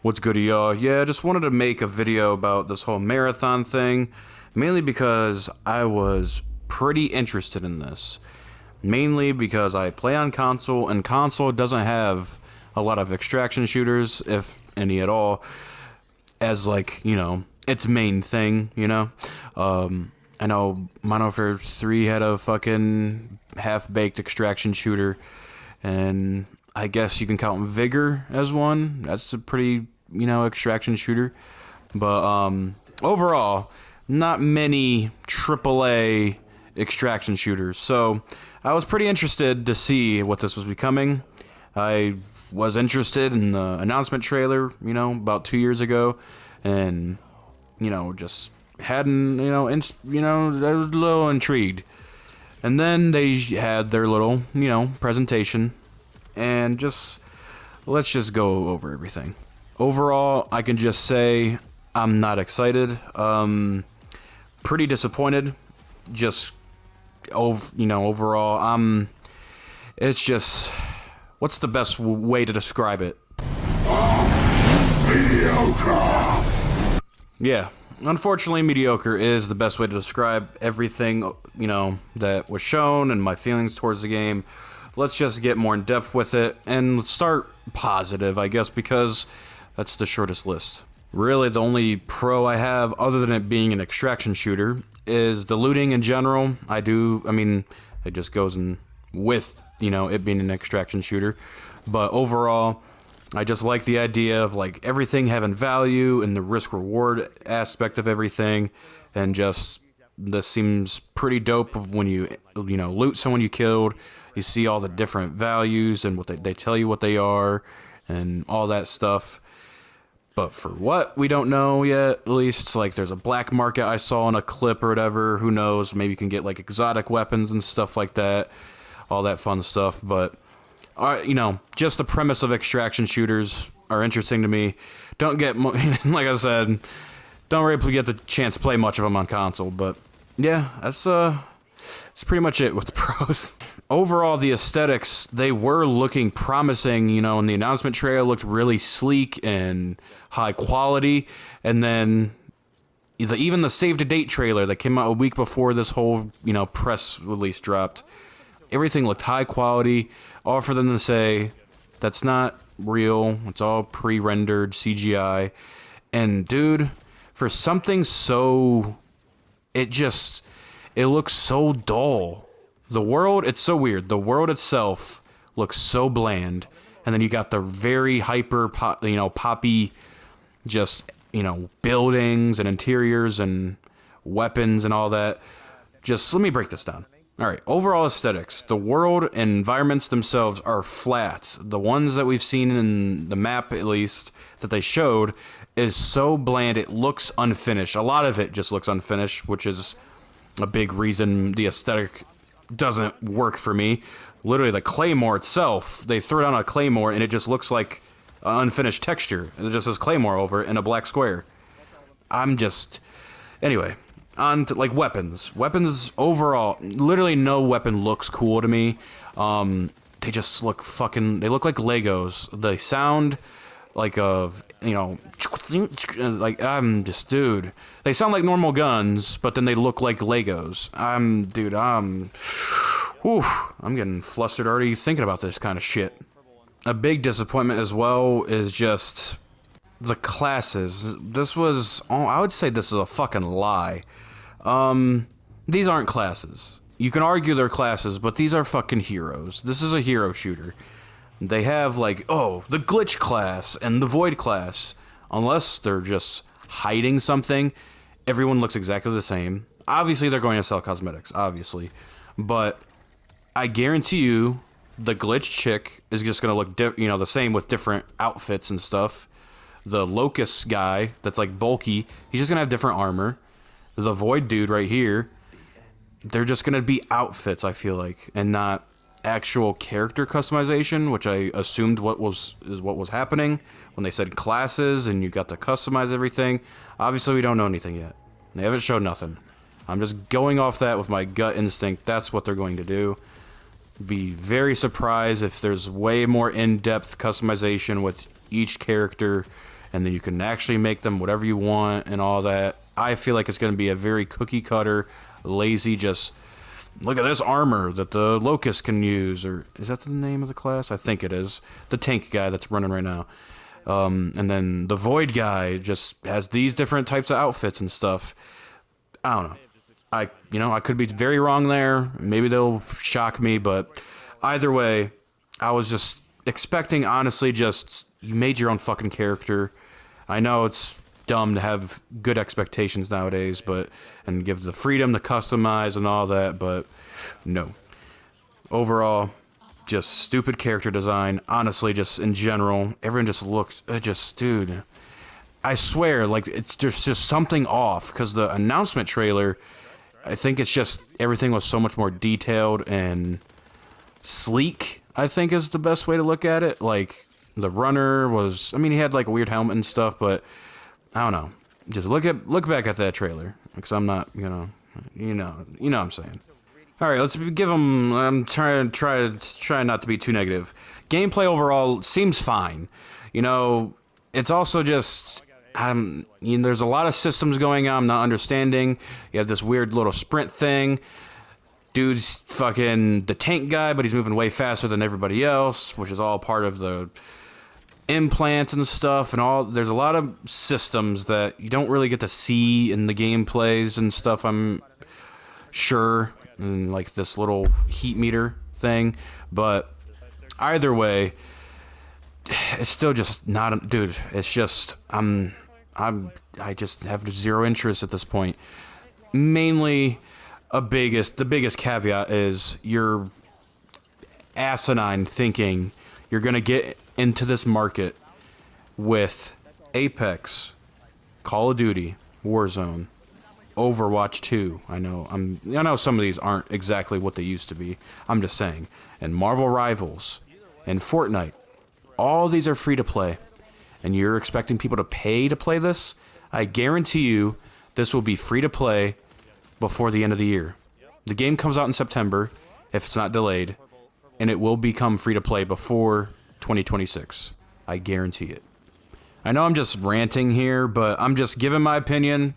What's good, y'all? Yeah, I just wanted to make a video about this whole marathon thing, mainly because I was pretty interested in this. Mainly because I play on console, and console doesn't have a lot of extraction shooters, if any at all, as like, its main thing, I know Modern Warfare 3 had a fucking half-baked extraction shooter, and I guess you can count Vigor as one. That's a pretty, extraction shooter. But overall, not many AAA extraction shooters. So I was pretty interested to see what this was becoming. I was interested in the announcement trailer, about 2 years ago, and just hadn't, I was a little intrigued. And then they had their little, presentation, and let's just go over everything. Overall, I can just say I'm not excited. Pretty disappointed. Overall, it's just, what's the best way to describe it? Mediocre. Yeah. Unfortunately, mediocre is the best way to describe everything, that was shown and my feelings towards the game. Let's just get more in depth with it, and let's start positive, I guess, because that's the shortest list. Really, the only pro I have, other than it being an extraction shooter, is the looting in general. It just goes in with, it being an extraction shooter. But overall, I just like the idea of like everything having value and the risk reward aspect of everything, and just this seems pretty dope of when you loot someone you killed, you see all the different values and what they tell you what they are and all that stuff. But for what, we don't know yet. At least like there's a black market I saw in a clip or whatever, who knows, maybe you can get like exotic weapons and stuff like that, all that fun stuff. But just the premise of extraction shooters are interesting to me. Don't get, like I said, don't really get the chance to play much of them on console. But yeah, that's pretty much it with the pros. Overall, the aesthetics, they were looking promising, and the announcement trailer looked really sleek and high quality. And then even the save to date trailer that came out a week before this whole, press release dropped, everything looked high quality. All for them to say, that's not real, it's all pre-rendered CGI. And dude, for something so, it looks so dull. The world, it's so weird. The world itself looks so bland. And then you got the very hyper, poppy, buildings and interiors and weapons and all that. Just let me break this down. All right, overall aesthetics. The world and environments themselves are flat. The ones that we've seen in the map, at least, that they showed, is so bland it looks unfinished. A lot of it just looks unfinished, which is a big reason the aesthetic doesn't work for me. Literally, the claymore itself, they throw down a claymore and it just looks like an unfinished texture. It just says claymore over it in a black square. Anyway. On to like weapons. Weapons overall, literally no weapon looks cool to me. They just look they look like Legos. They sound like dude. They sound like normal guns, but then they look like Legos. I'm getting flustered already thinking about this kind of shit. A big disappointment as well is just the classes. I would say this is a fucking lie. These aren't classes. You can argue they're classes, but these are fucking heroes. This is a hero shooter. They have the glitch class and the void class. Unless they're just hiding something, everyone looks exactly the same. Obviously, they're going to sell cosmetics, obviously. But I guarantee you, the glitch chick is just going to look the same with different outfits and stuff. The Locust guy that's like bulky, he's just going to have different armor. The Void dude right here, they're just going to be outfits, I feel like, and not actual character customization, which I assumed what was happening when they said classes and you got to customize everything. Obviously, we don't know anything yet. They haven't showed nothing. I'm just going off that with my gut instinct. That's what they're going to do. Be very surprised if there's way more in-depth customization with each character and then you can actually make them whatever you want and all that. I feel like it's going to be a very cookie cutter, lazy, just look at this armor that the Locust can use, or is that the name of the class? I think it is. The tank guy that's running right now. And then the Void guy just has these different types of outfits and stuff. I don't know. I could be very wrong there. Maybe they'll shock me, but either way, I was just expecting, honestly, just you made your own fucking character. I know it's dumb to have good expectations nowadays, and give the freedom to customize and all that, but no. Overall, just stupid character design. Honestly, just in general, everyone just looks, dude. I swear, like, there's just something off, because the announcement trailer, I think it's just everything was so much more detailed and sleek, I think is the best way to look at it. Like, the runner was, I mean, he had like a weird helmet and stuff, but I don't know. Just look back at that trailer, because I'm not, you know what I'm saying. All right, let's give him. I'm try not to be too negative. Gameplay overall seems fine. It's also just there's a lot of systems going on I'm not understanding. You have this weird little sprint thing. Dude's fucking the tank guy, but he's moving way faster than everybody else, which is all part of the implants and stuff and all. There's a lot of systems that you don't really get to see in the gameplays and stuff, I'm sure, and like this little heat meter thing, but either way, it's still just not, dude, it's just I just have zero interest at this point. Mainly the biggest caveat is you're asinine thinking you're gonna get into this market with Apex, Call of Duty, Warzone, Overwatch 2. I know some of these aren't exactly what they used to be. I'm just saying. And Marvel Rivals and Fortnite. All these are free to play. And you're expecting people to pay to play this? I guarantee you this will be free to play before the end of the year. The game comes out in September, if it's not delayed, and it will become free to play before 2026. I guarantee it. I know I'm just ranting here, but I'm just giving my opinion,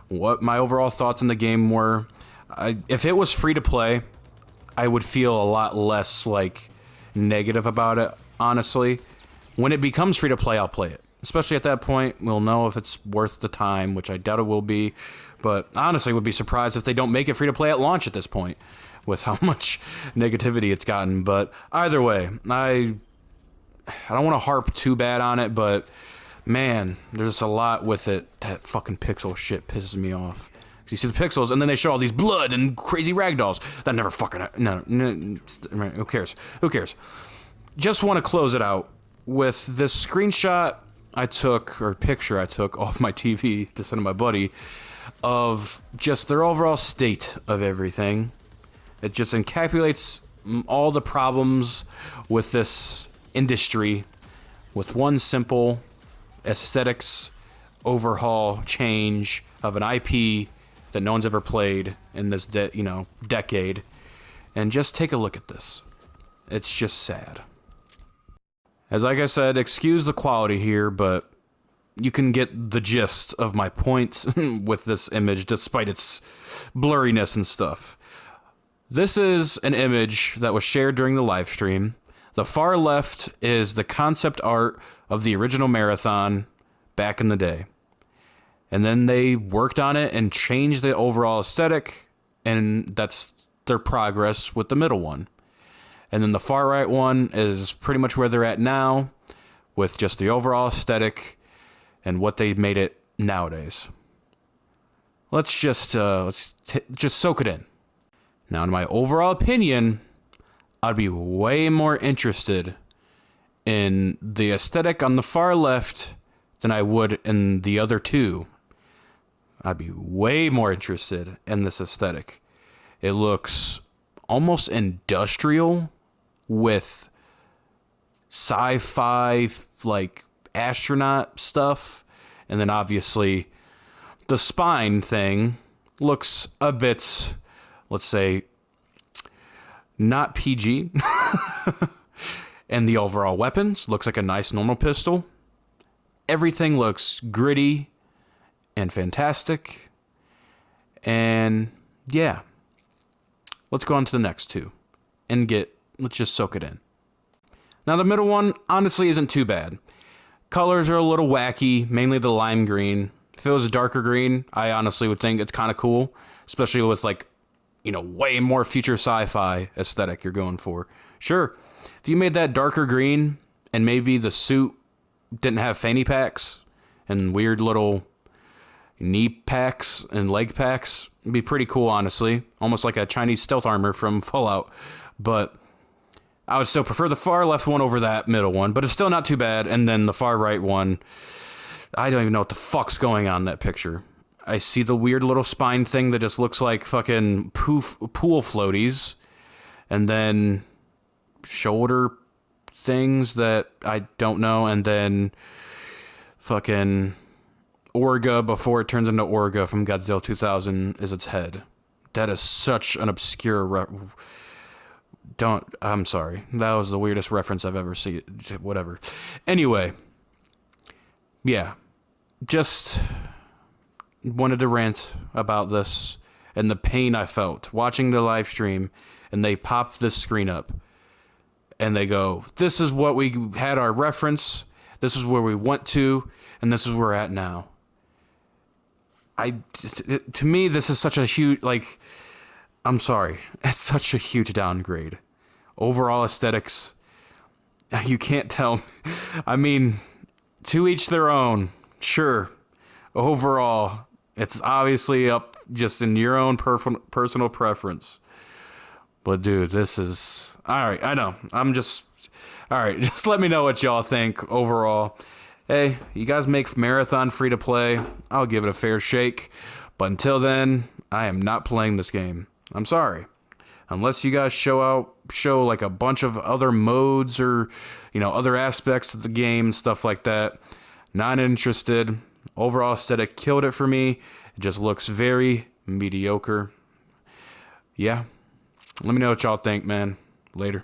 what my overall thoughts on the game were. If it was free to play, I would feel a lot less like negative about it, honestly. When it becomes free to play, I'll play it. Especially at that point, we'll know if it's worth the time, which I doubt it will be. But honestly, would be surprised if they don't make it free to play at launch at this point, with how much negativity it's gotten. But either way, I don't want to harp too bad on it, but man, there's a lot with it. That fucking pixel shit pisses me off. Because you see the pixels, and then they show all these blood and crazy ragdolls. That never fucking... No, who cares? Who cares? Just want to close it out with this screenshot I took, or picture I took off my TV to send to my buddy, of just their overall state of everything. It just encapsulates all the problems with this industry with one simple aesthetics overhaul change of an IP that no one's ever played in this decade. And just take a look at this. It's just sad. As like I said, excuse the quality here, but you can get the gist of my points with this image, despite its blurriness and stuff. This is an image that was shared during the live stream. The far left is the concept art of the original Marathon back in the day. And then they worked on it and changed the overall aesthetic, and that's their progress with the middle one. And then the far right one is pretty much where they're at now, with just the overall aesthetic and what they made it nowadays. Let's just soak it in. Now, in my overall opinion, I'd be way more interested in the aesthetic on the far left than I would in the other two. I'd be way more interested in this aesthetic. It looks almost industrial with sci-fi, like astronaut stuff. And then obviously the spine thing looks a bit, let's say, not PG. And the overall weapons looks like a nice normal pistol. everything looks gritty and fantastic. And yeah, let's go on to the next two and let's just soak it in. Now the middle one honestly isn't too bad. Colors are a little wacky, mainly the lime green. If it was a darker green, I honestly would think it's kind of cool, especially with like, way more future sci-fi aesthetic you're going for. Sure, if you made that darker green and maybe the suit didn't have fanny packs and weird little knee packs and leg packs, it'd be pretty cool, honestly. Almost like a Chinese stealth armor from Fallout. But I would still prefer the far left one over that middle one, but it's still not too bad. And then the far right one, I don't even know what the fuck's going on in that picture. I see the weird little spine thing that just looks like fucking pool floaties. And then shoulder things that I don't know. And then fucking Orga before it turns into Orga from Godzilla 2000 is its head. That is such an obscure I'm sorry. That was the weirdest reference I've ever seen. Whatever. Anyway. Yeah. Just wanted to rant about this and the pain I felt watching the live stream, and they pop this screen up and they go, this is what we had our reference, this is where we went to, and this is where we're at now. To me, this is such a huge, I'm sorry, it's such a huge downgrade. Overall aesthetics, you can't tell. I mean, to each their own, sure. Overall, it's obviously up just in your own personal preference. But dude, this is... Alright, I know. Alright, just let me know what y'all think overall. Hey, you guys make Marathon free to play. I'll give it a fair shake. But until then, I am not playing this game. I'm sorry. Unless you guys show like a bunch of other modes or, other aspects of the game, stuff like that. Not interested. Overall aesthetic killed it for me. It just looks very mediocre. Yeah. Let me know what y'all think, man. Later.